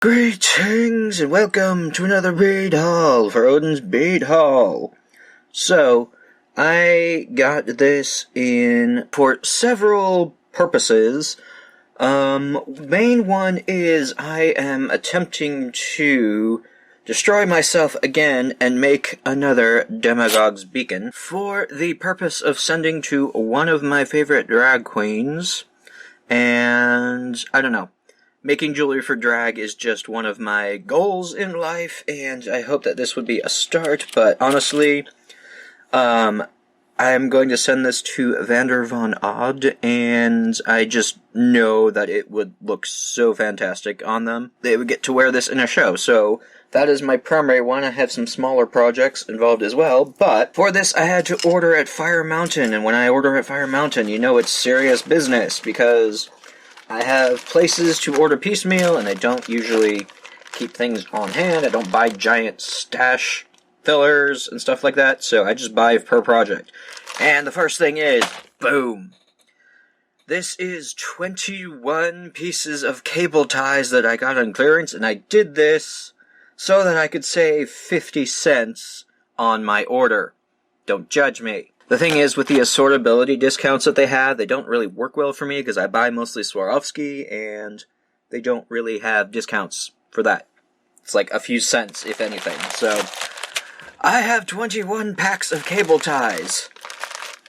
Greetings and welcome to another bead haul for Odin's Bead Haul. So, I got this in for several purposes. Main one is I am attempting to destroy myself again and make another demagogue's beacon for the purpose of sending to one of my favorite drag queens. And I don't know. Making jewelry for drag is just one of my goals in life, and I hope that this would be a start, but honestly, I'm going to send this to Vander Von Odd, and I just know that it would look so fantastic on them. They would get to wear this in a show, so that is my primary one. I have some smaller projects involved as well, but for this I had to order at Firemountain, and when I order at Firemountain, you know it's serious business, because I have places to order piecemeal, and I don't usually keep things on hand. I don't buy giant stash fillers and stuff like that, so I just buy per project. And the first thing is, boom! This is 21 pieces of cable ties that I got on clearance, and I did this so that I could save 50 cents on my order. Don't judge me. The thing is, with the assortability discounts that they have, they don't really work well for me because I buy mostly Swarovski, and they don't really have discounts for that. It's like a few cents, if anything. So, I have 21 packs of cable ties,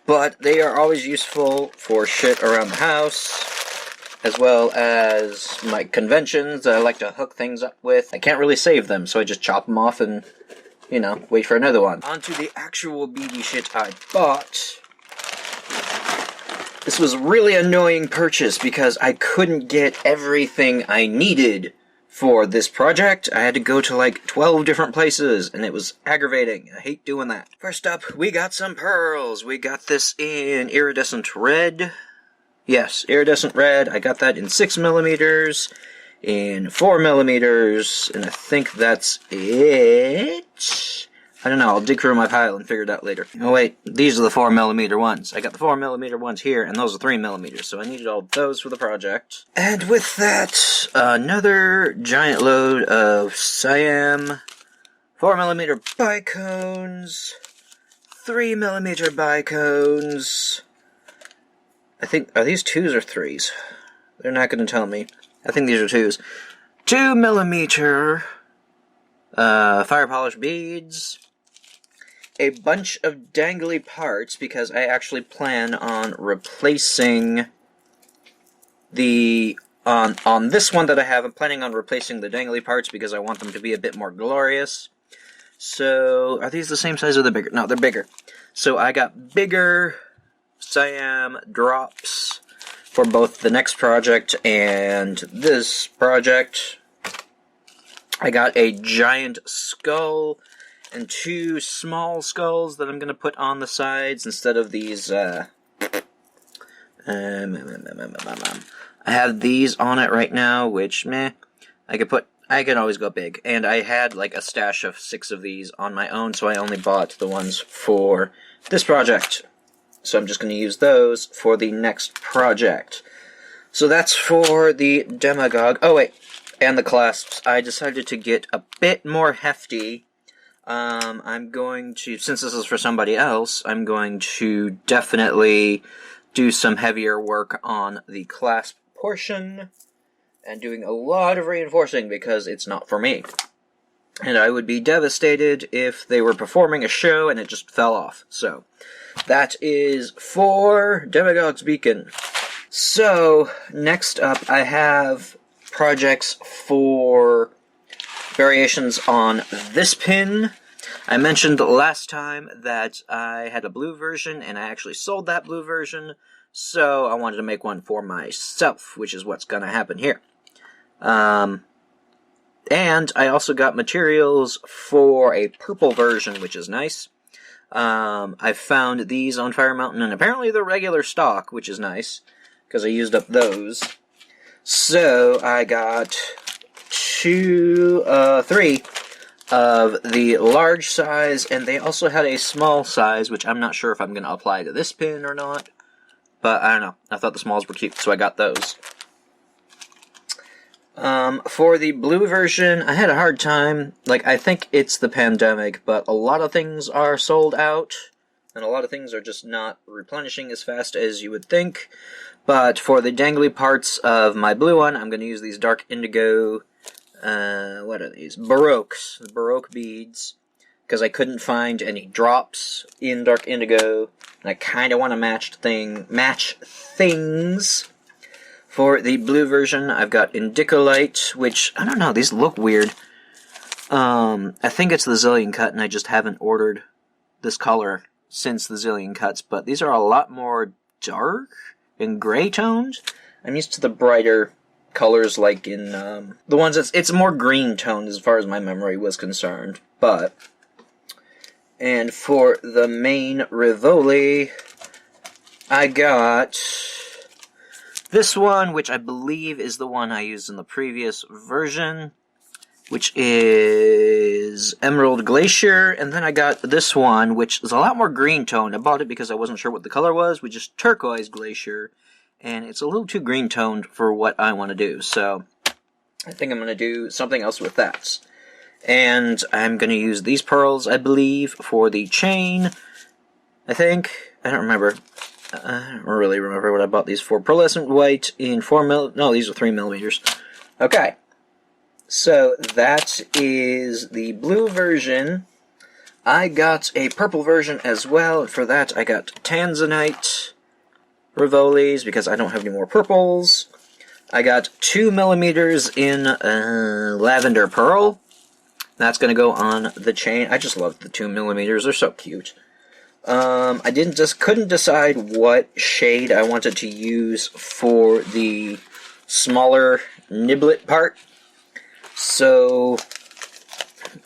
but they are always useful for shit around the house, as well as my conventions that I like to hook things up with. I can't really save them, so I just chop them off and, you know, wait for another one. On to the actual beady shit I bought. This was a really annoying purchase because I couldn't get everything I needed for this project. I had to go to like 12 different places, and it was aggravating. I hate doing that. First up, we got some pearls. We got this in iridescent red. Yes, iridescent red. I got that in 6mm. In 4mm, and I think that's it. I don't know, I'll dig through my pile and figure it out later. Oh wait, these are the 4mm ones. I got the 4mm ones here, and those are 3mm, so I needed all those for the project. And with that, another giant load of Siam 4mm bicones, 3mm bicones. I think, are these 2s or 3s? They're not going to tell me. I think these are 2s. 2mm fire polish beads. A bunch of dangly parts, because I actually plan on replacing the... On this one that I have, I'm planning on replacing the dangly parts because I want them to be a bit more glorious. So, are these the same size or the bigger? No, they're bigger. So I got bigger Siam drops for both the next project and this project. I got a giant skull and 2 small skulls that I'm going to put on the sides instead of these, I have these on it right now, which, I can always go big. And I had like a stash of 6 of these on my own, so I only bought the ones for this project. So I'm just going to use those for the next project. So that's for the demagogue. Oh wait, and the clasps. I decided to get a bit more hefty. I'm going to, since this is for somebody else, I'm going to definitely do some heavier work on the clasp portion, and doing a lot of reinforcing because it's not for me. And I would be devastated if they were performing a show and it just fell off. So, that is for Demagogue's Beacon. So, next up, I have projects for variations on this pin. I mentioned last time that I had a blue version, and I actually sold that blue version, so I wanted to make one for myself, which is what's going to happen here. And I also got materials for a purple version, which is nice. I found these on Firemountain, and apparently they're regular stock, which is nice, because I used up those. So, I got 3 of the large size, and they also had a small size, which I'm not sure if I'm going to apply to this pin or not, but I don't know. I thought the smalls were cute, so I got those. For the blue version, I had a hard time. Like, I think it's the pandemic, but a lot of things are sold out, and a lot of things are just not replenishing as fast as you would think. But for the dangly parts of my blue one, I'm going to use these dark indigo, what are these? Baroque beads, because I couldn't find any drops in dark indigo, and I kind of want to match things. For the blue version, I've got Indicolite, which, I don't know, these look weird. I think it's the Zillion Cut, and I just haven't ordered this color since the Zillion Cuts, but these are a lot more dark and gray toned. I'm used to the brighter colors, like in, the ones it's more green toned as far as my memory was concerned, but... And for the main Rivoli, I got... this one, which I believe is the one I used in the previous version, which is Emerald Glacier, and then I got this one, which is a lot more green toned. I bought it because I wasn't sure what the color was, which is Turquoise Glacier, and it's a little too green toned for what I want to do, so I think I'm going to do something else with that. And I'm going to use these pearls, I believe, for the chain, I think. I don't remember. I don't really remember what I bought these for. Pearlescent white in 4mm. No, these are 3mm. Okay. So, that is the blue version. I got a purple version as well. For that, I got Tanzanite Rivolis, because I don't have any more purples. I got 2mm in Lavender Pearl. That's going to go on the chain. I just love the 2mm. They're so cute. I couldn't decide what shade I wanted to use for the smaller niblet part. So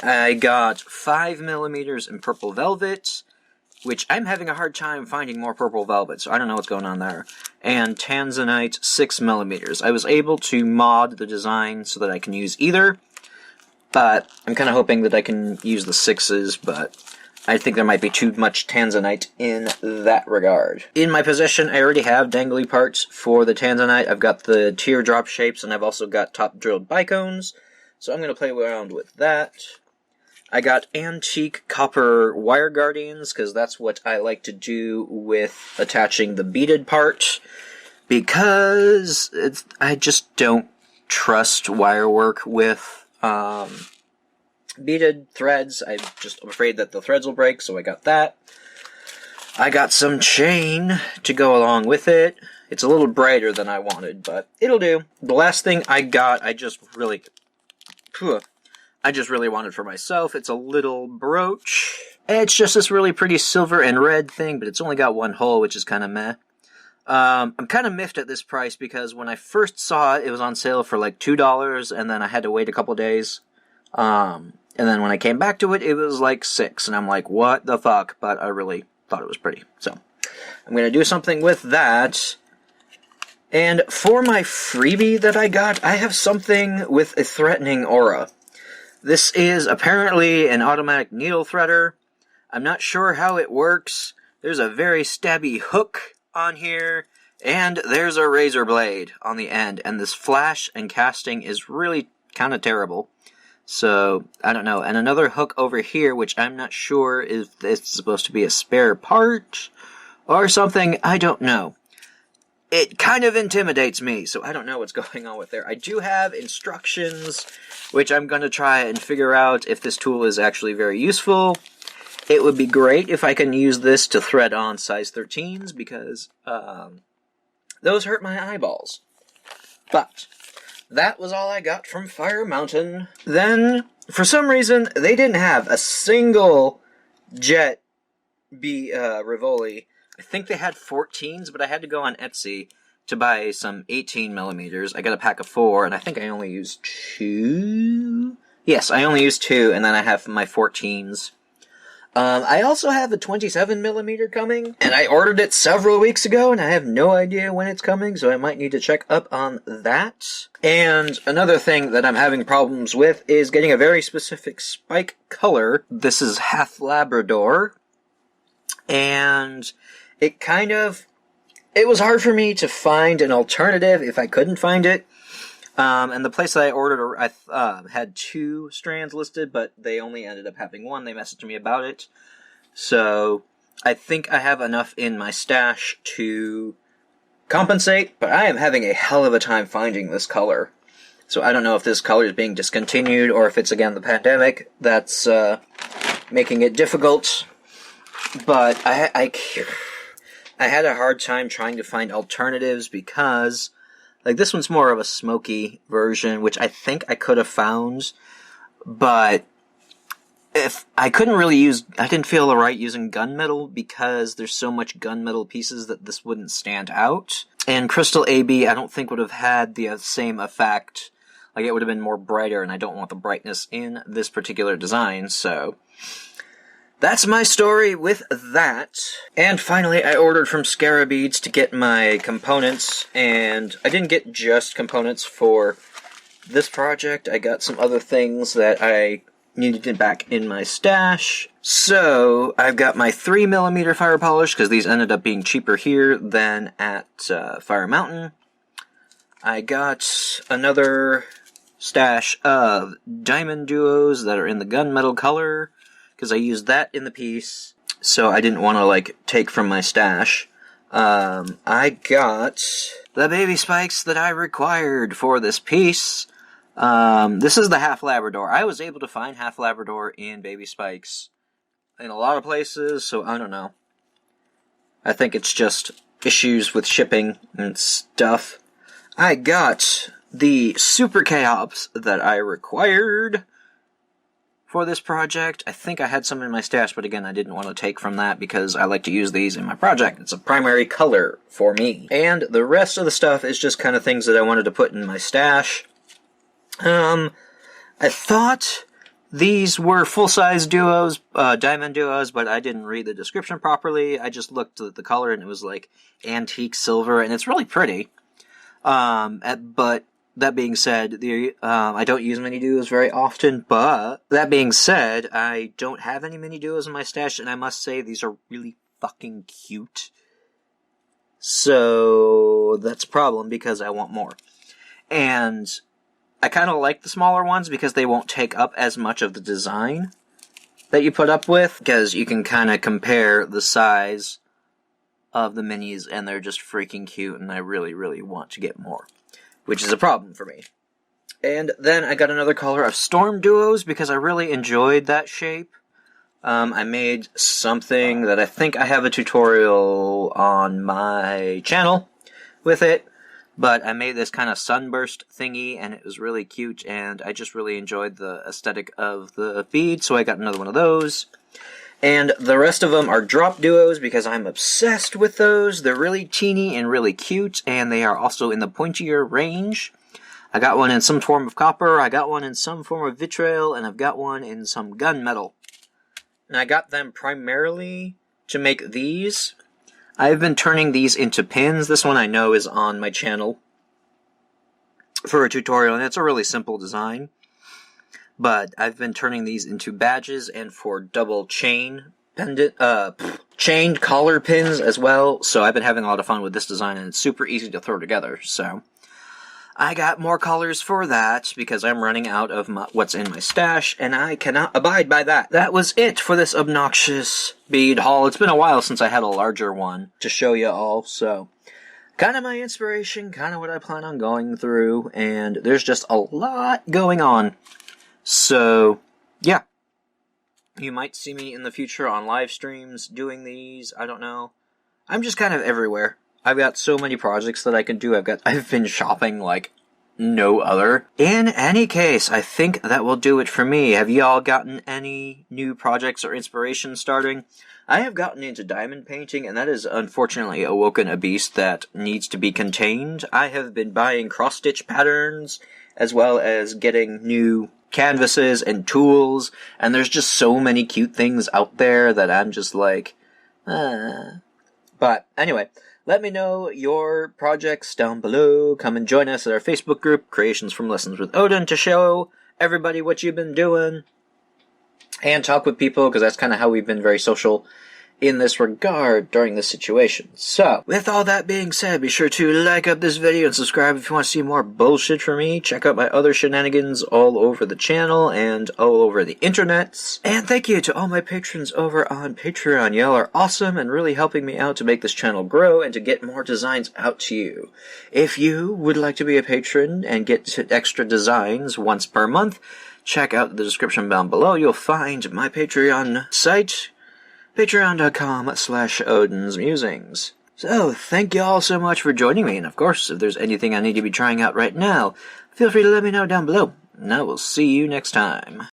I got 5mm in Purple Velvet, which I'm having a hard time finding more Purple Velvet, so I don't know what's going on there. And Tanzanite 6mm. I was able to mod the design so that I can use either, but I'm kind of hoping that I can use the 6s, but I think there might be too much Tanzanite in that regard. In my possession, I already have dangly parts for the Tanzanite. I've got the teardrop shapes, and I've also got top-drilled bicones, so I'm going to play around with that. I got antique copper wire guardians, because that's what I like to do with attaching the beaded part, because I just don't trust wire work with beaded threads. I'm just afraid that the threads will break, so I got that. I got some chain to go along with it. It's a little brighter than I wanted, but it'll do. The last thing I got, I just really wanted for myself. It's a little brooch. It's just this really pretty silver and red thing, but it's only got one hole, which is kind of meh. I'm kind of miffed at this price because when I first saw it, it was on sale for like $2, and then I had to wait a couple days. And then when I came back to it, it was like $6, and I'm like, what the fuck? But I really thought it was pretty. So, I'm going to do something with that. And for my freebie that I got, I have something with a threatening aura. This is apparently an automatic needle threader. I'm not sure how it works. There's a very stabby hook on here, and there's a razor blade on the end, and this flash and casting is really kind of terrible. So, I don't know. And another hook over here, which I'm not sure if it's supposed to be a spare part or something. I don't know. It kind of intimidates me, so I don't know what's going on with there. I do have instructions, which I'm going to try and figure out if this tool is actually very useful. It would be great if I can use this to thread on size 13s, because those hurt my eyeballs. But that was all I got from Firemountain. Then, for some reason, they didn't have a single jet Rivoli. I think they had 14s, but I had to go on Etsy to buy some 18mm. I got a pack of 4, and I think I only used 2? Yes, I only used 2, and then I have my 14s. I also have a 27mm coming, and I ordered it several weeks ago, and I have no idea when it's coming, so I might need to check up on that. And another thing that I'm having problems with is getting a very specific spike color. This is half Labrador, and it was hard for me to find an alternative if I couldn't find it. And the place that I ordered, I had 2 strands listed, but they only ended up having 1. They messaged me about it. So I think I have enough in my stash to compensate, but I am having a hell of a time finding this color. So I don't know if this color is being discontinued, or if it's, again, the pandemic that's making it difficult. But I had a hard time trying to find alternatives because, like, this one's more of a smoky version, which I think I could have found, but if I couldn't really use, I didn't feel right using gunmetal because there's so much gunmetal pieces that this wouldn't stand out. And Crystal AB, I don't think would have had the same effect. Like, it would have been more brighter, and I don't want the brightness in this particular design, so that's my story with that. And finally, I ordered from Scarabeads to get my components, and I didn't get just components for this project. I got some other things that I needed back in my stash. So, I've got my 3mm fire polish, because these ended up being cheaper here than at Firemountain. I got another stash of diamond duos that are in the gunmetal color, because I used that in the piece, so I didn't want to, like, take from my stash. I got the baby spikes that I required for this piece. This is the half Labrador. I was able to find half Labrador in baby spikes in a lot of places, so I don't know. I think it's just issues with shipping and stuff. I got the Super Chaos that I required for this project. I think I had some in my stash, but again, I didn't want to take from that because I like to use these in my project. It's a primary color for me. And the rest of the stuff is just kind of things that I wanted to put in my stash. I thought these were full-size duos, diamond duos, but I didn't read the description properly. I just looked at the color and it was like antique silver, and it's really pretty. But that being said, I don't use mini duos very often, but that being said, I don't have any mini duos in my stash, and I must say these are really fucking cute. So that's a problem because I want more. And I kind of like the smaller ones because they won't take up as much of the design that you put up with, because you can kind of compare the size of the minis, and they're just freaking cute, and I really, really want to get more, which is a problem for me. And then I got another color of Storm Duos because I really enjoyed that shape. I made something that I think I have a tutorial on my channel with it, but I made this kind of sunburst thingy, and it was really cute, and I just really enjoyed the aesthetic of the bead, so I got another one of those. And the rest of them are drop duos because I'm obsessed with those. They're really teeny and really cute, and they are also in the pointier range. I got one in some form of copper, I got one in some form of vitriol, and I've got one in some gunmetal. And I got them primarily to make these. I've been turning these into pins. This one I know is on my channel for a tutorial, and it's a really simple design. But I've been turning these into badges and for double chain pendant, chained collar pins as well. So I've been having a lot of fun with this design, and it's super easy to throw together. So I got more colors for that because I'm running out of what's in my stash, and I cannot abide by that. That was it for this obnoxious bead haul. It's been a while since I had a larger one to show you all, so kind of my inspiration, kind of what I plan on going through, and there's just a lot going on. So, yeah. You might see me in the future on live streams doing these, I don't know. I'm just kind of everywhere. I've got so many projects that I can do. I've been shopping like no other. In any case, I think that will do it for me. Have y'all gotten any new projects or inspiration starting? I have gotten into diamond painting, and that has unfortunately awoken a beast that needs to be contained. I have been buying cross-stitch patterns, as well as getting new canvases and tools, and there's just so many cute things out there that I'm just like, But anyway, let me know your projects down below. Come and join us at our Facebook group, Creations from Lessons with Odin, to show everybody what you've been doing and talk with people, because that's kind of how we've been very social in this regard during this situation. So, with all that being said, be sure to like up this video and subscribe if you want to see more bullshit from me. Check out my other shenanigans all over the channel and all over the internets. And thank you to all my patrons over on Patreon. Y'all are awesome and really helping me out to make this channel grow and to get more designs out to you. If you would like to be a patron and get extra designs once per month, check out the description down below. You'll find my Patreon site, patreon.com/odins.musings. So, thank you all so much for joining me, and of course, if there's anything I need to be trying out right now, feel free to let me know down below, and I will see you next time.